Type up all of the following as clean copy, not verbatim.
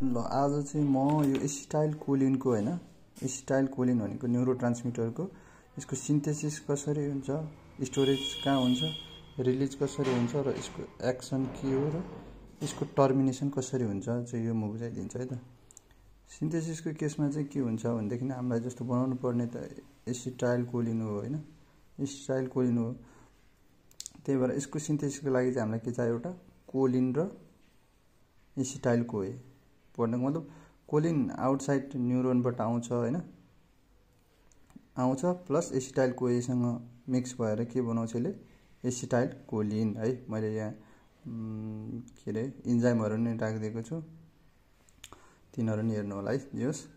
ल आज चाहिँ म यो एसिटाइल कोलिनको हैन एसिटाइल कोलिन भनेको न्यूरोट्रान्समिटरको यसको सिन्थेसिस कसरी हुन्छ, स्टोरेज कहाँ हुन्छ, रिलिज कसरी हुन्छ र यसको एक्सन के हो र यसको टर्मिनेसन कसरी हुन्छ चाहिँ यो म बुझाइदिन्छु है त। सिन्थेसिसको केसमा चाहिँ के हुन्छ भनेदेखि हामीलाई जस्तो बनाउनु पर्ने त एसिटाइल कोलिन हो हैन, एसिटाइल कोलिन हो। त्यही भएर यसको सिन्थेसिसको लागि चाहिँ हामीलाई के चाहियो, एउटा कोलिन र एसिटाइल कोए। भन्नुको मतलब कोलिन आउटसाइड न्युरोनबाट आउँछ हैन, आउँछ प्लस एसिटाइल कोएसँग मिक्स भएर के बनाउँछ यसले एसिटाइल कोलिन है। मैले यहाँ के रे इन्जाइमहरु नि राखिदिएको छु, तिनीहरु नि हेर्नु होला है। जस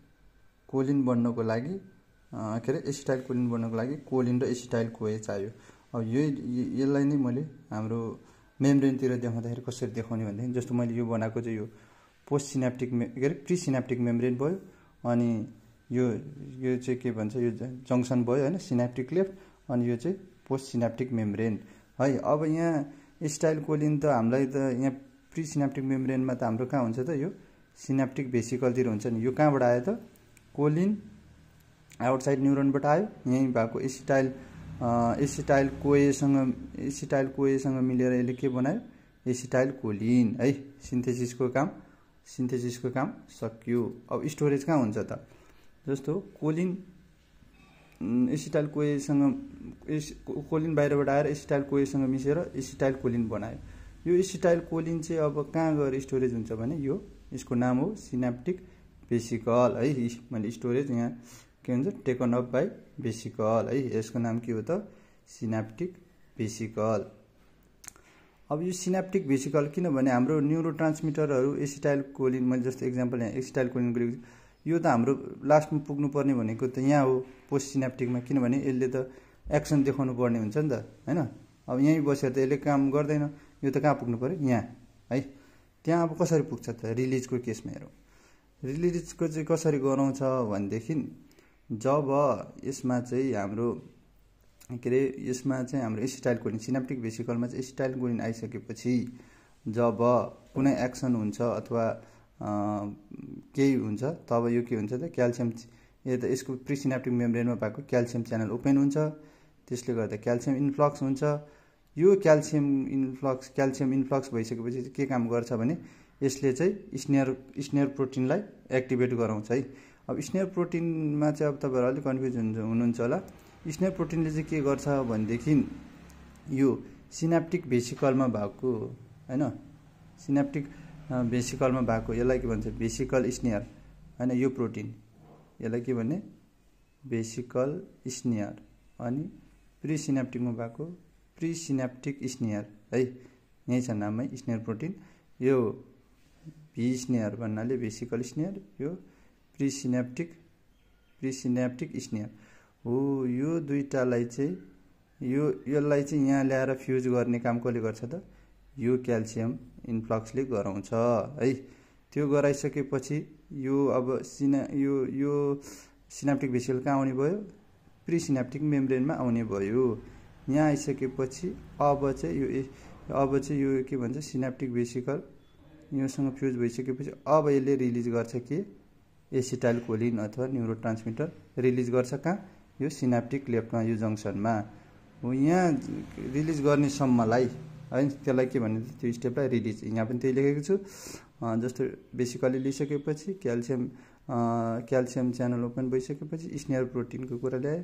कोलिन बन्नको लागि के रे एसिटाइल कोलिन बन्नको लागि कोलिन र एसिटाइल कोए चाहियो। अब यसलाई नै मैले हाम्रो मेम्ब्रेनतिर देखाउँदाखेरि कसरी देखाउने भन्दाखेरि जस्तो मैले यो बनाएको चाहिँ यो पोस्ट सिनाप्टिक के रे प्री सिनाप्टिक मेम्ब्रेन भयो, अनि यो चाहिँ के भन्छ यो जंक्सन भयो हैन सिनाप्टिक लेफ्ट, अनि यो चाहिँ पोस्ट सिनाप्टिक मेम्ब्रेन है। अब यहाँ एसिटाइल कोलिन त हामीलाई त यहाँ प्री सिनाप्टिक मेम्ब्रेनमा त हाम्रो कहाँ हुन्छ त यो सिनाप्टिक भेसिकलतिर हुन्छ नि। यो कहाँबाट आयो त कोलिन आउटसाइड न्युरोनबाट आयो, यही भएको एसिटाइल कोएसँग मिलेर यसले के बनायो एसिटाइल कोलिन है। सिन्थेसिसको काम सक्यो। अब स्टोरेज कहाँ हुन्छ त, जस्तो कोलिन एसिटाइल कोएसँग कोलिन बाहिरबाट आएर एसिटाइल कोएसँग मिसेर एसिटाइल कोलिन बनायो। यो एसिटाइल कोलिन चाहिँ अब कहाँ गएर स्टोरेज हुन्छ भने यो यसको नाम हो सिनाप्टिक भेसिकल है। मैले स्टोरेज यहाँ के हुन्छ टेकन अप बाई भेसिकल है, यसको नाम के हो त सिनाप्टिक भेसिकल। अब यो सिनाप्टिक भेसिकल किनभने हाम्रो न्युरोट्रान्समिटरहरु एसिटाइल कोलिन, मैले जस्तो एक्जाम्पल यहाँ एसिटाइल कोलिन गरेको यो त हाम्रो लास्टमा पुग्नु पर्ने भनेको त यहाँ हो पोस्ट सिनाप्टिकमा, किनभने यसले त एक्सन देखाउनु पर्ने हुन्छ नि त हैन। अब यही बसेर त यसले काम गर्दैन, यो त कहाँ पुग्नु पर्यो यहाँ है। त्यहाँ अब कसरी पुग्छ त रिलिजको केसमा हेरौँ। रिलिजको चाहिँ कसरी गराउँछ भनेदेखि जब यसमा चाहिँ हाम्रो के रे यसमा चाहिँ हाम्रो एसिटाइल कोलिन सिनाप्टिक भेसिकलमा चाहिँ एसिटाइल कोलिन आइसकेपछि जब कुनै एक्सन हुन्छ अथवा केही हुन्छ तब यो के हुन्छ त क्याल्सियम यसको प्री सिनाप्टिक मेम्ब्रेनमा भएको क्याल्सियम च्यानल ओपन हुन्छ, त्यसले गर्दा क्याल्सियम इन्फ्लक्स हुन्छ। यो क्याल्सियम इन्फ्लक्स भइसकेपछि के काम गर्छ भने यसले चाहिँ स्नेयर प्रोटिनलाई एक्टिभेट गराउँछ है। अब स्नेयर प्रोटिनमा चाहिँ अब तपाईहरु अलि कन्फ्युज हुनुहुन्छ होला। स्नेयर प्रोटिनले चाहिँ के गर्छ भनेदेखि यो सिनाप्टिक भेसिकलमा भएको हैन, सिनाप्टिक भेसिकलमा भएको यसलाई के भन्छ भेसिकल स्नेयर हैन, यो प्रोटिन यसलाई के भन्ने भेसिकल स्नेयर, अनि प्री सिनाप्टिकमा भएको प्री सिनाप्टिक स्नेयर है, यही छ नाममै स्नेयर प्रोटिन। यो भी स्नेयर भन्नाले भेसिकल स्नेयर, यो प्री सिनाप्टिक स्नेयर हो। यो दुईटालाई चाहिँ यसलाई चाहिँ यहाँ ल्याएर फ्युज गर्ने काम कसले गर्छ त यो क्याल्सियम इन्फ्लक्सले गराउँछ है। त्यो गराइसकेपछि यो अब यो सिनाप्टिक भेसिकल कहाँ आउने भयो प्री सिनाप्टिक मेम्ब्रेनमा आउने भयो। यहाँ आइसकेपछि अब चाहिँ यो के भन्छ सिनाप्टिक भेसिकल योसँग फ्युज भइसकेपछि अब यसले रिलिज गर्छ के एसिटाइल कोलिन अथवा न्युरोट्रान्समिटर रिलिज गर्छ कहाँ यो सिनाप्टिक लेफ्टमा यो जंक्सनमा हो। यहाँ रिलिज गर्ने सम्मलाई है त्यसलाई के भन्ने त्यो स्टेपलाई रिलिज, यहाँ पनि त्यही लेखेको छु। जस्तो बेसिकली लिइसकेपछि क्याल्सियम च्यानल ओपन भइसकेपछि स्नेयर प्रोटिनको कुरा ल्याए,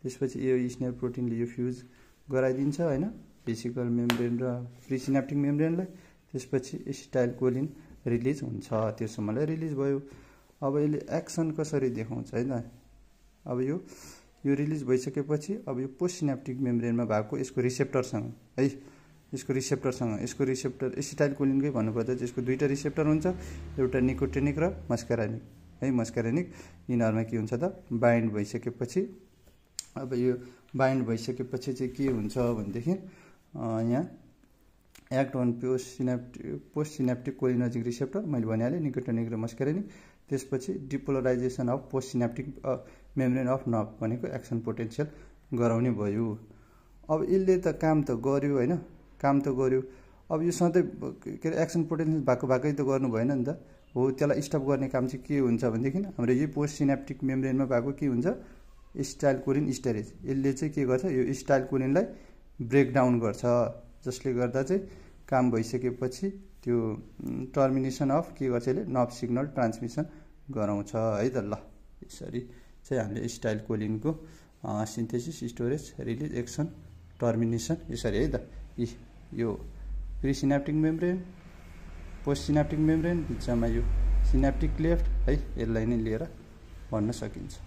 त्यसपछि यो स्नेयर प्रोटिनले यो फ्युज गराइदिन्छ हैन भेसिकल मेम्ब्रेन र प्री सिनाप्टिक मेम्ब्रेनलाई, त्यसपछि एसिटाइल कोलिन रिलिज हुन्छ, त्यससम्मलाई रिलिज भयो। अब यसले एक्सन कसरी देखाउँछ हैन। अब यो रिलिज भइसकेपछि अब यो पोस्ट सिनाप्टिक मेम्ब्रेनमा भएको यसको रिसेप्टरसँग है, यसको रिसेप्टर एसिटाइल कोलिनकै भन्नुपर्दा चाहिँ यसको दुईटा रिसेप्टर हुन्छ, एउटा निकोटिनिक र मस्कारेनिक है। मस्कारेनिक यिनीहरुमा के हुन्छ त बाइन्ड भइसकेपछि अब यो बाइन्ड भइसकेपछि चाहिँ के हुन्छ भनेदेखि यहाँ act on post synaptic cholinergic receptor मैले भनिहालेँ निकोटिनिक र मस्कारेनिक। त्यसपछि depolarisation of post synaptic membrane of nerve भनेको एक्सन पोटेन्शियल गराउने भयो। अब यसले त काम त गर्यो हैन, काम त गर्यो। अब यो सधैँ के अरे एक्सन पोटेन्शियल भएको त गर्नु भएन नि त। हो त्यसलाई स्टप गर्ने काम चाहिँ के हुन्छ भनेदेखि हाम्रो यो पोस्ट सिनाप्टिक मेम्ब्रेनमा भएको के हुन्छ एसिटाइल कोलिन स्टोरेज। यसले चाहिँ के गर्छ यो एसिटाइल कोलिनलाई ब्रेकडाउन गर्छ, जसले गर्दा चाहिँ काम भइसकेपछि त्यो टर्मिनेसन अफ के गर्छ यसले नर्भ सिग्नल ट्रान्समिसन गराउँछ है त। ल यसरी चाहिँ हामीले एसिटाइल कोलिनको synthesis storage release action termination यसरी है त। यो presynaptic membrane post synaptic membrane बिचमा यो सिनाप्टिक क्लेफ्ट है, यसलाई नै लिएर भन्न सकिन्छ।